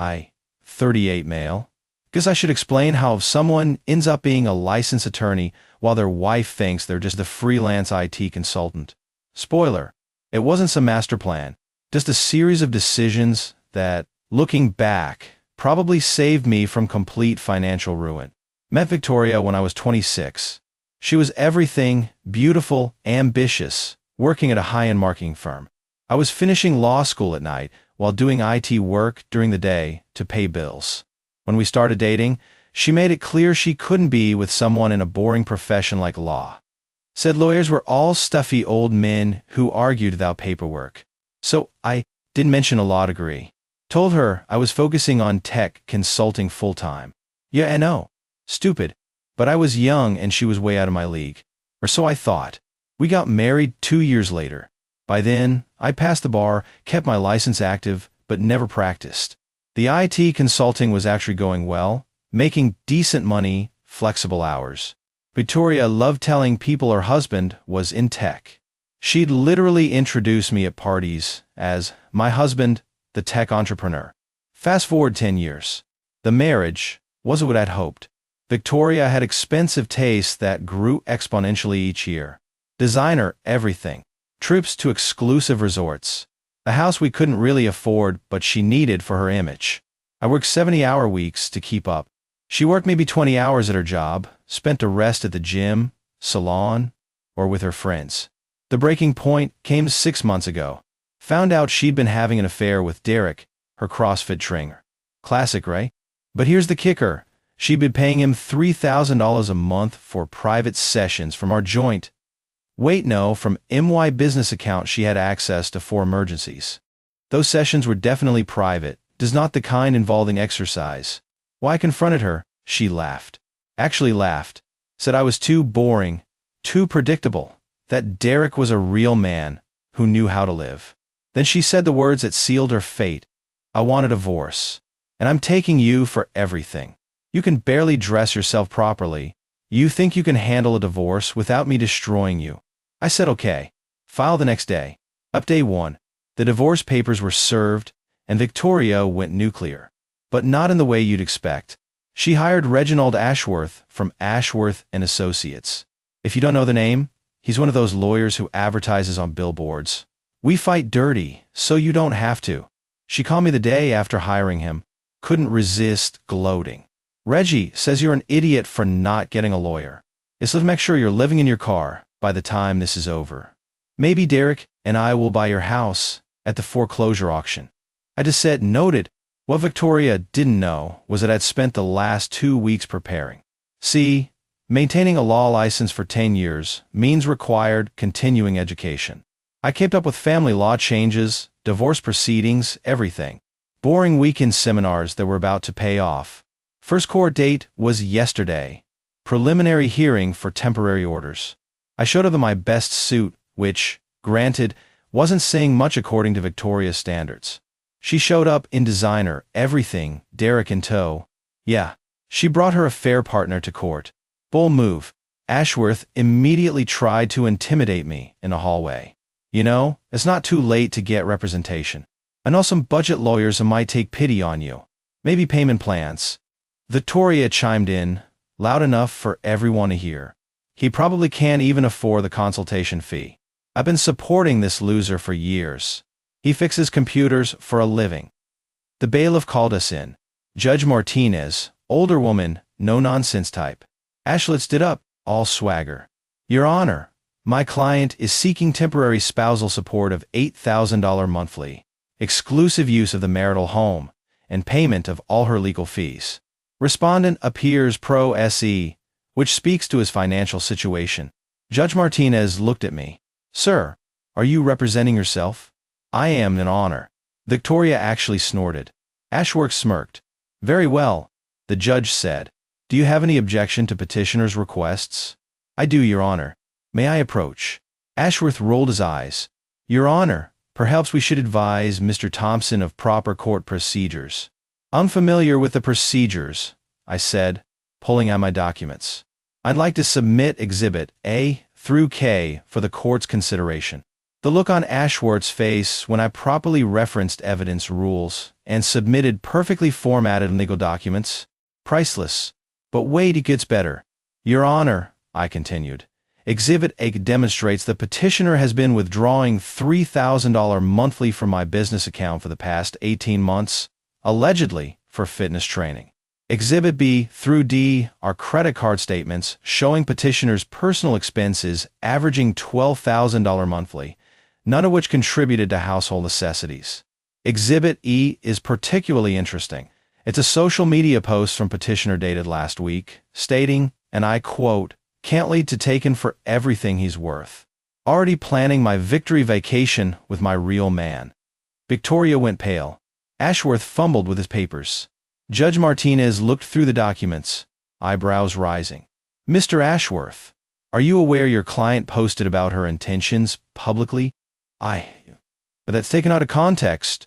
I, 38 male. Guess I should explain how someone ends up being a licensed attorney while their wife thinks they're just a freelance IT consultant. Spoiler, it wasn't some master plan, just a series of decisions that, looking back, probably saved me from complete financial ruin. Met Victoria when I was 26. She was everything, beautiful, ambitious, working at a high-end marketing firm. I was finishing law school at night while doing IT work during the day to pay bills. When we started dating, she made it clear she couldn't be with someone in a boring profession like law. Said lawyers were all stuffy old men who argued without paperwork. So I didn't mention a law degree. Told her I was focusing on tech consulting full-time. Yeah, I know. Stupid. But I was young and she was way out of my league. Or so I thought. We got married 2 years later. By then, I passed the bar, kept my license active, but never practiced. The IT consulting was actually going well, making decent money, flexible hours. Victoria loved telling people her husband was in tech. She'd literally introduce me at parties as my husband, the tech entrepreneur. Fast forward 10 years. The marriage wasn't what I'd hoped. Victoria had expensive tastes that grew exponentially each year. Designer everything. Trips to exclusive resorts. A house we couldn't really afford, but she needed for her image. I worked 70-hour weeks to keep up. She worked maybe 20 hours at her job, spent the rest at the gym, salon, or with her friends. The breaking point came 6 months ago. Found out she'd been having an affair with Derek, her CrossFit trainer. Classic, right? But here's the kicker. She'd been paying him $3,000 a month for private sessions from our joint. Wait, no, from MY business account she had access to for emergencies. Those sessions were definitely private, does not the kind involving exercise. When I confronted her, she laughed. Actually laughed. Said I was too boring, too predictable, that Derek was a real man who knew how to live. Then she said the words that sealed her fate. I want a divorce. And I'm taking you for everything. You can barely dress yourself properly. You think you can handle a divorce without me destroying you. I said okay. File the next day. Up day 1. The divorce papers were served, and Victoria went nuclear. But not in the way you'd expect. She hired Reginald Ashworth from Ashworth & Associates. If you don't know the name, he's one of those lawyers who advertises on billboards. We fight dirty, so you don't have to. She called me the day after hiring him. Couldn't resist gloating. Reggie says you're an idiot for not getting a lawyer. Let's make sure you're living in your car by the time this is over. Maybe Derek and I will buy your house at the foreclosure auction. I just said noted. What Victoria didn't know was that I'd spent the last 2 weeks preparing. See, maintaining a law license for 10 years means required continuing education. I kept up with family law changes, divorce proceedings, everything. Boring weekend seminars that were about to pay off. First court date was yesterday. Preliminary hearing for temporary orders. I showed up in my best suit, which, granted, wasn't saying much according to Victoria's standards. She showed up in designer, everything, Derek in tow. Yeah, she brought her affair partner to court. Bold move. Ashworth immediately tried to intimidate me in a hallway. You know, it's not too late to get representation. I know some budget lawyers who might take pity on you. Maybe payment plans. Victoria chimed in, loud enough for everyone to hear. He probably can't even afford the consultation fee. I've been supporting this loser for years. He fixes computers for a living. The bailiff called us in. Judge Martinez, older woman, no-nonsense type. Ashley stood up, all swagger. Your Honor, my client is seeking temporary spousal support of $8,000 monthly, exclusive use of the marital home, and payment of all her legal fees. Respondent appears pro se, which speaks to his financial situation. Judge Martinez looked at me. Sir, are you representing yourself? I am, in honor. Victoria actually snorted. Ashworth smirked. Very well, the judge said. Do you have any objection to petitioner's requests? I do, Your Honor. May I approach? Ashworth rolled his eyes. Your Honor, perhaps we should advise Mr. Thompson of proper court procedures. Unfamiliar with the procedures, I said, pulling out my documents. I'd like to submit Exhibit A through K for the court's consideration. The look on Ashworth's face when I properly referenced evidence rules and submitted perfectly formatted legal documents? Priceless. But wait, it gets better. Your Honor, I continued, Exhibit A demonstrates the petitioner has been withdrawing $3,000 monthly from my business account for the past 18 months, allegedly for fitness training. Exhibit B through D are credit card statements showing petitioner's personal expenses averaging $12,000 monthly, none of which contributed to household necessities. Exhibit E is particularly interesting. It's a social media post from petitioner dated last week, stating, and I quote, "Can't lead to taken for everything he's worth. Already planning my victory vacation with my real man." Victoria went pale. Ashworth fumbled with his papers. Judge Martinez looked through the documents, eyebrows rising. "Mr. Ashworth, are you aware your client posted about her intentions publicly?" But that's taken out of context.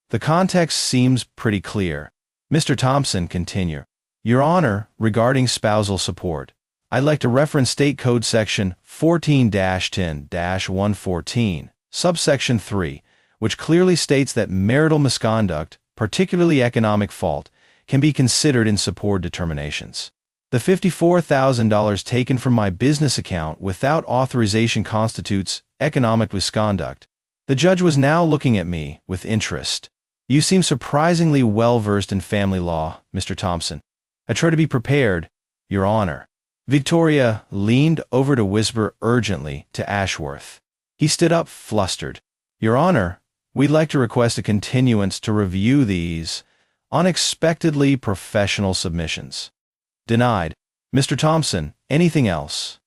The context seems pretty clear. Mr. Thompson continued, "Your Honor, regarding spousal support, I'd like to reference State Code Section 14-10-114, subsection 3, which clearly states that marital misconduct, particularly economic fault, can be considered in support determinations. The $54,000 taken from my business account without authorization constitutes economic misconduct." The judge was now looking at me with interest. "You seem surprisingly well-versed in family law, Mr. Thompson. I try to be prepared, Your Honor." Victoria leaned over to whisper urgently to Ashworth. He stood up, flustered. "Your Honor, we'd like to request a continuance to review these unexpectedly professional submissions." Denied. Mr. Thompson, anything else?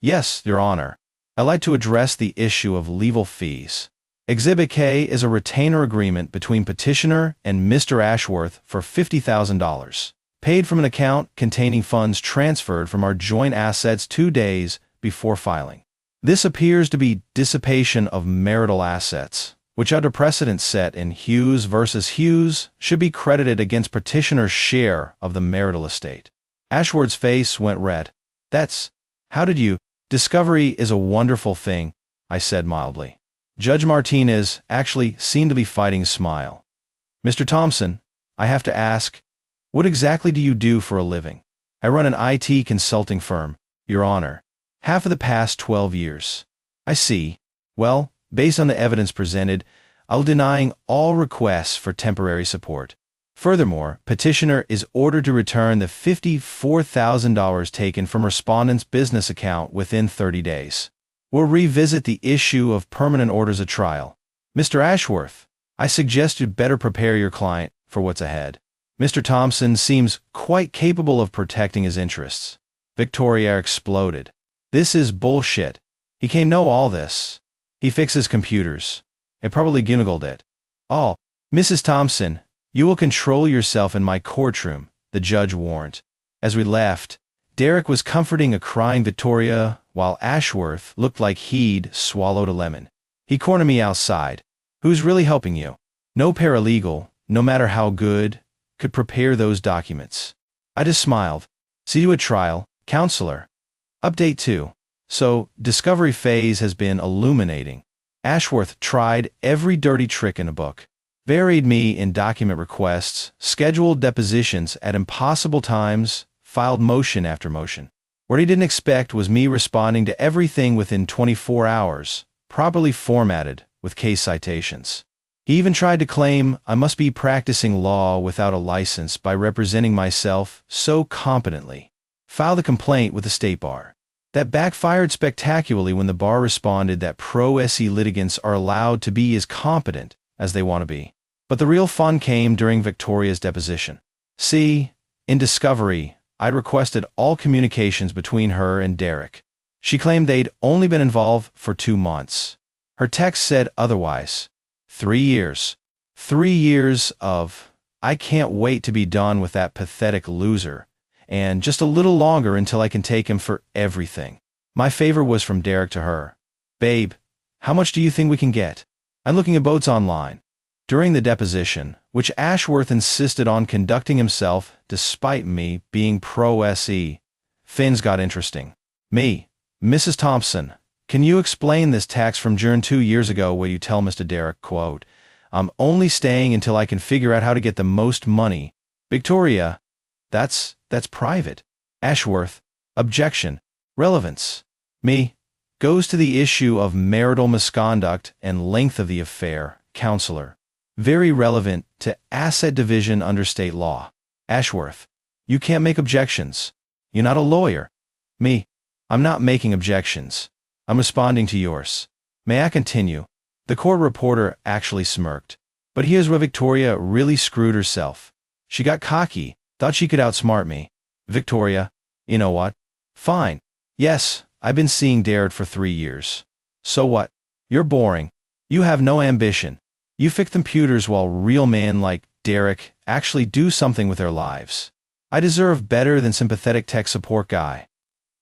"Yes, Your Honor. I'd like to address the issue of legal fees. Exhibit K is a retainer agreement between petitioner and Mr. Ashworth for $50,000, paid from an account containing funds transferred from our joint assets 2 days before filing. This appears to be dissipation of marital assets, which under precedent set in Hughes versus Hughes should be credited against petitioner's share of the marital estate." Ashworth's face went red. How did you? "Discovery is a wonderful thing," I said mildly. Judge Martinez actually seemed to be fighting a smile. "Mr. Thompson, I have to ask, what exactly do you do for a living?" "I run an IT consulting firm, Your Honor. Half of the past 12 years." "I see. Well, based on the evidence presented, I'll denying all requests for temporary support. Furthermore, petitioner is ordered to return the $54,000 taken from respondent's business account within 30 days. We'll revisit the issue of permanent orders of trial. Mr. Ashworth, I suggest you better prepare your client for what's ahead. Mr. Thompson seems quite capable of protecting his interests." Victoria exploded. "This is bullshit. He can't know all this. He fixes computers. I probably giggled it. Oh, Mrs. Thompson, you will control yourself in my courtroom," the judge warned. As we left, Derek was comforting a crying Victoria, while Ashworth looked like he'd swallowed a lemon. He cornered me outside. "Who's really helping you?" "No paralegal, no matter how good, could prepare those documents." I just smiled. "See you at trial, counselor." Update 2. So, discovery phase has been illuminating. Ashworth tried every dirty trick in a book. Varied me in document requests, scheduled depositions at impossible times, filed motion after motion. What he didn't expect was me responding to everything within 24 hours, properly formatted, with case citations. He even tried to claim I must be practicing law without a license by representing myself so competently. Filed a complaint with the State Bar. That backfired spectacularly when the bar responded that pro-SE litigants are allowed to be as competent as they want to be. But the real fun came during Victoria's deposition. See, in discovery, I'd requested all communications between her and Derek. She claimed they'd only been involved for 2 months. Her text said otherwise. 3 years. 3 years of, "I can't wait to be done with that pathetic loser, and just a little longer until I can take him for everything." My favor was from Derek to her. "Babe, how much do you think we can get? I'm looking at boats online." During the deposition, which Ashworth insisted on conducting himself despite me being pro-SE, things got interesting. "Me, Mrs. Thompson, Can you explain this tax from June 2 years ago where you tell Mr. Derek, quote, I'm only staying until I can figure out how to get the most money. Victoria, that's private. Ashworth, objection. Relevance. Me, goes to the issue of marital misconduct and length of the affair. Counselor. Very relevant to asset division under state law. Ashworth. You can't make objections. You're not a lawyer. Me. I'm not making objections. I'm responding to yours. May I continue? The court reporter actually smirked. But here's where Victoria really screwed herself. She got cocky, thought she could outsmart me. Victoria, you know what? Fine. Yes, I've been seeing Derek for 3 years. So what? You're boring. You have no ambition. You fix computers while real men like Derek actually do something with their lives. I deserve better than sympathetic tech support guy.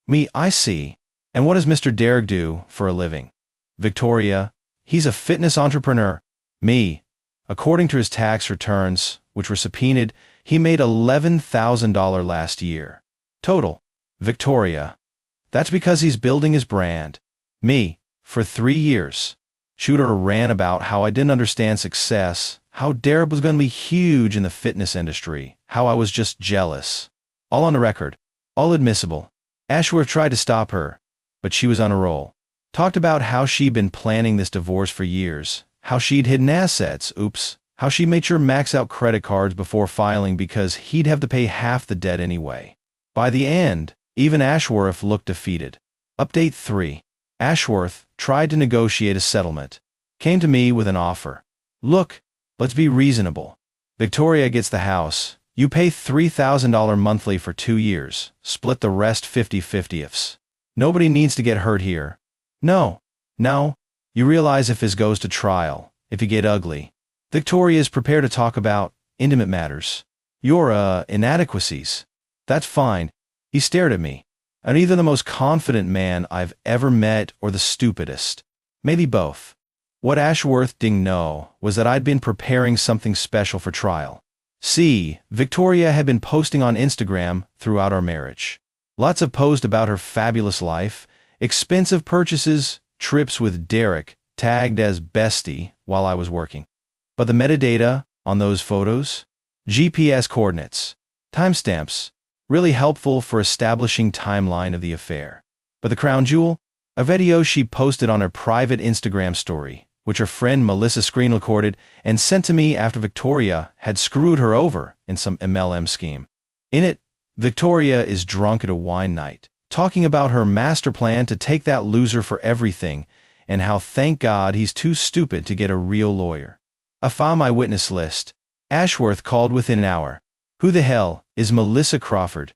Me, I see. And what does Mr. Derek do for a living? Victoria, he's a fitness entrepreneur. Me, according to his tax returns, which were subpoenaed, he made $11,000 last year. Total. Victoria. That's because he's building his brand. Me, for 3 years. Shooter ran about how I didn't understand success, how Derek was going to be huge in the fitness industry, how I was just jealous. All on the record. All admissible. Ashworth tried to stop her, but she was on a roll. Talked about how she'd been planning this divorce for years, how she'd hidden assets, oops, how she made sure max out credit cards before filing because he'd have to pay half the debt anyway. By the end, even Ashworth looked defeated. Update 3. Ashworth tried to negotiate a settlement. Came to me with an offer. Look, let's be reasonable. Victoria gets the house. You pay $3,000 monthly for 2 years. Split the rest 50-50. Nobody needs to get hurt here. No. You realize if this goes to trial, if you get ugly, Victoria is prepared to talk about intimate matters. Your inadequacies. That's fine. He stared at me. I'm either the most confident man I've ever met or the stupidest. Maybe both. What Ashworth didn't know was that I'd been preparing something special for trial. See, Victoria had been posting on Instagram throughout our marriage. Lots of posts about her fabulous life, expensive purchases, trips with Derek, tagged as bestie while I was working. But the metadata on those photos? GPS coordinates, timestamps, really helpful for establishing timeline of the affair. But the crown jewel? A video she posted on her private Instagram story, which her friend Melissa screen recorded and sent to me after Victoria had screwed her over in some MLM scheme. In it, Victoria is drunk at a wine night, talking about her master plan to take that loser for everything and how thank God he's too stupid to get a real lawyer. I found my witness list. Ashworth called within an hour. Who the hell is Melissa Crawford?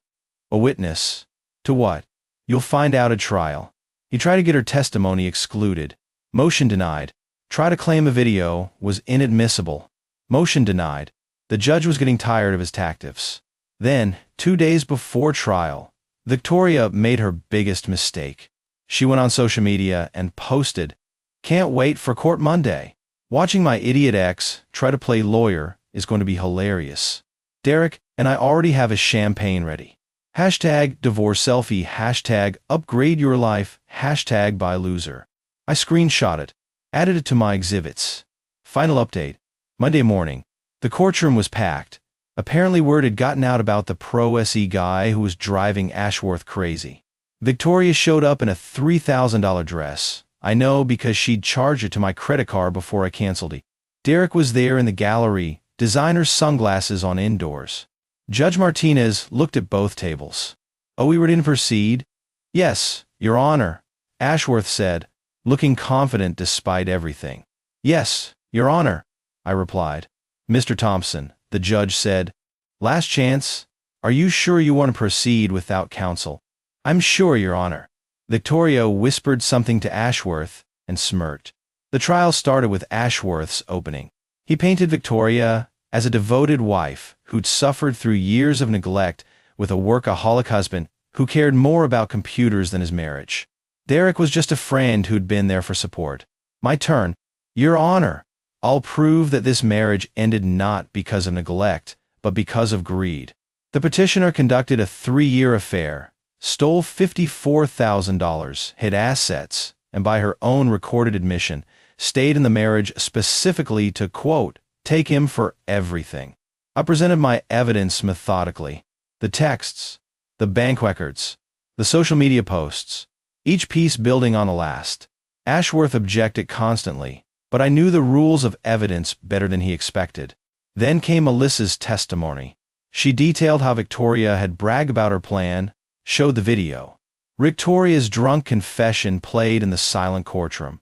A witness. To what? You'll find out at trial. He tried to get her testimony excluded. Motion denied. Try to claim a video was inadmissible. Motion denied. The judge was getting tired of his tactics. Then, 2 days before trial, Victoria made her biggest mistake. She went on social media and posted, "Can't wait for court Monday. Watching my idiot ex try to play lawyer is going to be hilarious. Derek and I already have a champagne ready. Hashtag divorce selfie, hashtag upgrade your life, hashtag buy loser." I screenshot it, added it to my exhibits. Final update. Monday morning. The courtroom was packed. Apparently word had gotten out about the pro SE guy who was driving Ashworth crazy. Victoria showed up in a $3,000 dress. I know because she'd charged it to my credit card before I canceled it. Derek was there in the gallery, designer sunglasses on indoors. Judge Martinez looked at both tables. "Oh, we ready to proceed?" "Yes, Your Honor," Ashworth said, looking confident despite everything. "Yes, Your Honor," I replied. "Mr. Thompson," the judge said, "last chance. Are you sure you want to proceed without counsel?" "I'm sure, Your Honor." Victoria whispered something to Ashworth and smirked. The trial started with Ashworth's opening. He painted Victoria as a devoted wife who'd suffered through years of neglect with a workaholic husband who cared more about computers than his marriage. Derek was just a friend who'd been there for support. My turn. "Your Honor, I'll prove that this marriage ended not because of neglect, but because of greed. The petitioner conducted a 3-year affair, stole $54,000, hid assets, and by her own recorded admission, stayed in the marriage specifically to, quote, take him for everything. I presented my evidence methodically. The texts, the bank records, the social media posts, each piece building on the last. Ashworth objected constantly, but I knew the rules of evidence better than he expected. Then came Melissa's testimony. She detailed how Victoria had bragged about her plan, showed the video. Victoria's drunk confession played in the silent courtroom.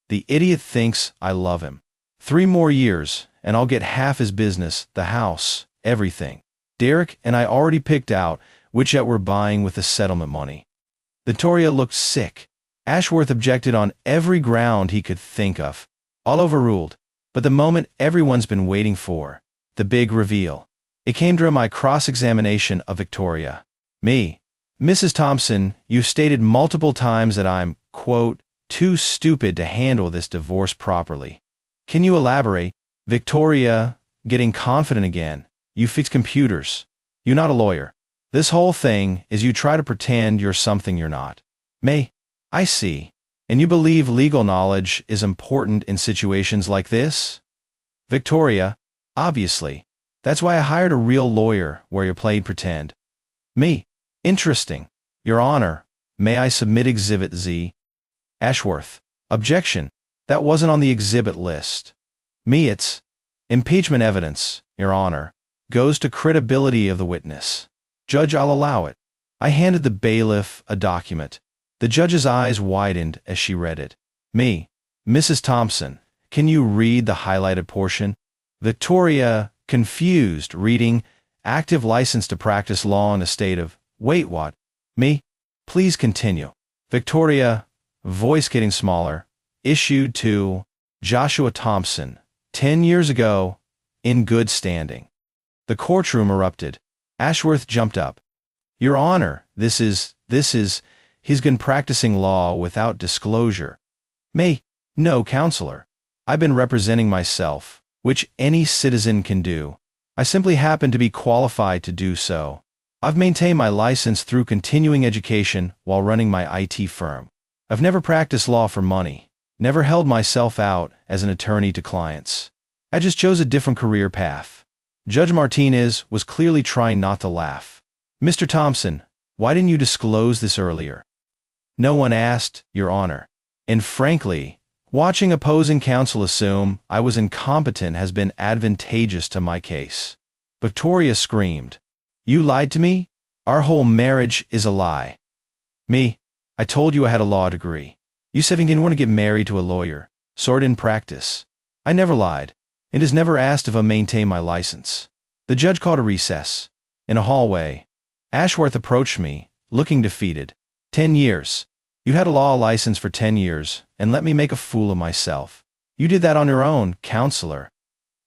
The idiot thinks I love him. 3 more years, and I'll get half his business, the house, everything. Derek and I already picked out which yet we're buying with the settlement money. Victoria looked sick. Ashworth objected on every ground he could think of. All overruled. But the moment everyone's been waiting for. The big reveal. It came during my cross-examination of Victoria. Me. Mrs. Thompson, you've stated multiple times that I'm, quote, too stupid to handle this divorce properly. Can you elaborate? Victoria, getting confident again. You fix computers. You're not a lawyer. This whole thing is you try to pretend you're something you're not. May, I see. And you believe legal knowledge is important in situations like this? Victoria, obviously. That's why I hired a real lawyer where you played pretend. Me. Interesting. Your Honor, may I submit Exhibit Z? Ashworth. Objection. That wasn't on the exhibit list. Me, it's impeachment evidence, Your Honor. Goes to credibility of the witness. Judge, I'll allow it. I handed the bailiff a document. The judge's eyes widened as she read it. Me. Mrs. Thompson, can you read the highlighted portion? Victoria, confused, reading, active license to practice law in a state of, wait, what? Me? Please continue. Victoria, voice getting smaller, issued to Joshua Thompson, 10 years ago, in good standing. The courtroom erupted. Ashworth jumped up. Your Honor, this is, he's been practicing law without disclosure. May, no, Counselor. I've been representing myself, which any citizen can do. I simply happen to be qualified to do so. I've maintained my license through continuing education while running my IT firm. I've never practiced law for money, never held myself out as an attorney to clients. I just chose a different career path. Judge Martinez was clearly trying not to laugh. Mr. Thompson, why didn't you disclose this earlier? No one asked, Your Honor. And frankly, watching opposing counsel assume I was incompetent has been advantageous to my case. Victoria screamed. You lied to me? Our whole marriage is a lie. Me? I told you I had a law degree. You said you didn't want to get married to a lawyer, so I didn't practice. I never lied, and has never asked if I maintain my license. The judge called a recess. In a hallway, Ashworth approached me, looking defeated. 10 years. You had a law license for 10 years, and let me make a fool of myself. You did that on your own, Counselor.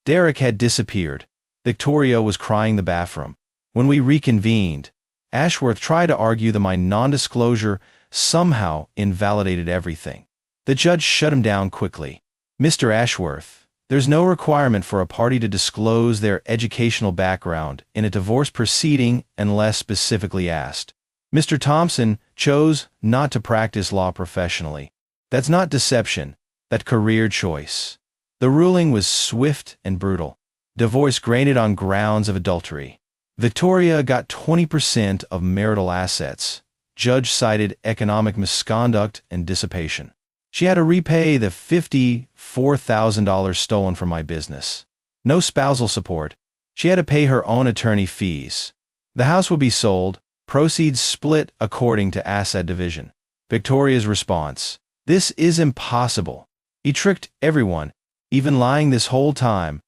Derek had disappeared. Victoria was crying in the bathroom. When we reconvened, Ashworth tried to argue that my non-disclosure somehow invalidated everything. The judge shut him down quickly. Mr. Ashworth, there's no requirement for a party to disclose their educational background in a divorce proceeding unless specifically asked. Mr. Thompson chose not to practice law professionally. That's not deception, that's career choice. The ruling was swift and brutal. Divorce granted on grounds of adultery. Victoria got 20% of marital assets. Judge cited economic misconduct and dissipation. She had to repay the $54,000 stolen from my business. No spousal support. She had to pay her own attorney fees. The house would be sold, proceeds split according to asset division. Victoria's response. This is impossible. He tricked everyone, even lying this whole time.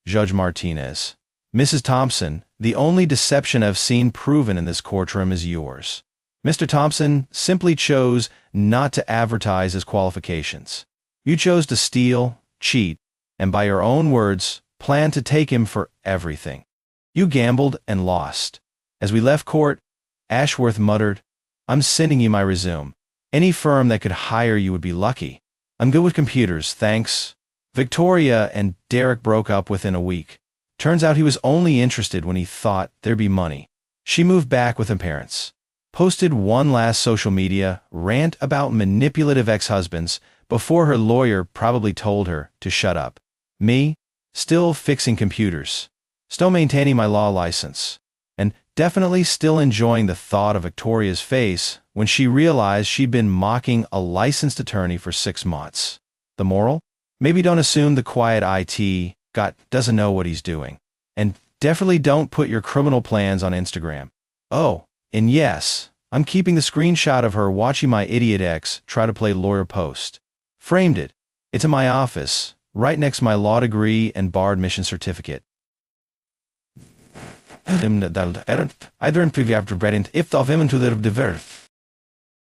Judge Martinez. Mrs. Thompson, the only deception I've seen proven in this courtroom is yours. Mr. Thompson simply chose not to advertise his qualifications. You chose to steal, cheat, and by your own words, plan to take him for everything. You gambled and lost. As we left court, Ashworth muttered, I'm sending you my resume. Any firm that could hire you would be lucky. I'm good with computers, thanks. Victoria and Derek broke up within a week. Turns out he was only interested when he thought there'd be money. She moved back with her parents. Posted one last social media rant about manipulative ex-husbands before her lawyer probably told her to shut up. Me? Still fixing computers. Still maintaining my law license. And definitely still enjoying the thought of Victoria's face when she realized she'd been mocking a licensed attorney for 6 months. The moral? Maybe don't assume the quiet IT guy doesn't know what he's doing. And definitely don't put your criminal plans on Instagram. Oh, and yes, I'm keeping the screenshot of her watching my idiot ex try to play lawyer post. Framed it. It's in my office, right next to my law degree and bar admission certificate. I don't preview after Brent if of him to the